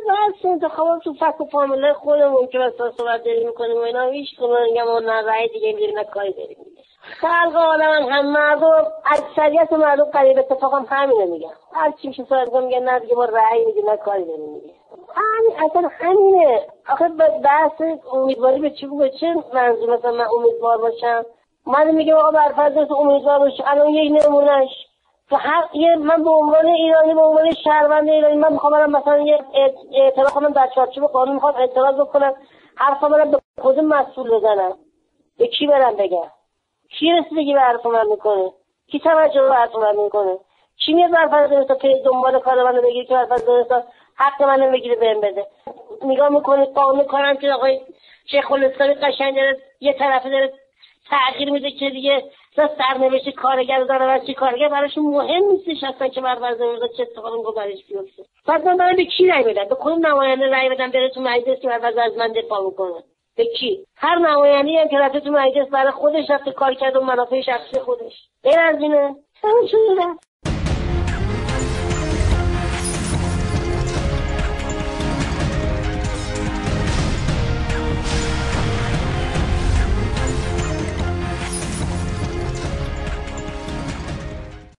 بس انتخابات تو فک و فامیله خودمون که بس صحبت داریم میکنیم و اینا هیچ کنون میگم اون نه رأی دیگه میداریم نه کاری داریم میگه خلق آدم هم مردم اکثریت مردم قریب اتفاق هم همینه میگن هر چی میشه صحبت کنم میگن نه دیگه ما رأی میدیم نه کاری داریم میگه اصلا همینه آخه بحث امیدواری به چه منظور مثلا من امیدوار باشم من میگم آقا برفرض امیدوار باشم الان یک نمونهش که من به عنوان ایرانی به عنوان شهروند ایرانی من میخوام برم مثلا یه اعتراض کنم در چارچوب قانون میخوام اعتراض بکنم حرفا برم به کدوم مسئول بزنم به کی برم بگم کی رسیدگی به حرف من میکنه کی توجه به حرف من میکنه کی میاد برفرض پی دنبال کار منو بگیره که برفرض حق منو بگیره بهم بده نگاه میکنه قانون کارم که آقای شیخ الاسلام قشنگ داره یه طرفه داره تغییر میده که دیگه سرنوشت کارگر داره و چه کارگر براشون مهم نیستش اصلا که برفرض چه اتفاقی برش بیفته پس من به کی رأی بدم به کدوم نماینده رأی بدم بره تو مجلس که برفرض از من دفاع میکنه به کی هر نماینده‌ای هم که رفته تو مجلس برای خودش رفته کار کرده و منافع شخصی خودش غیر از اینه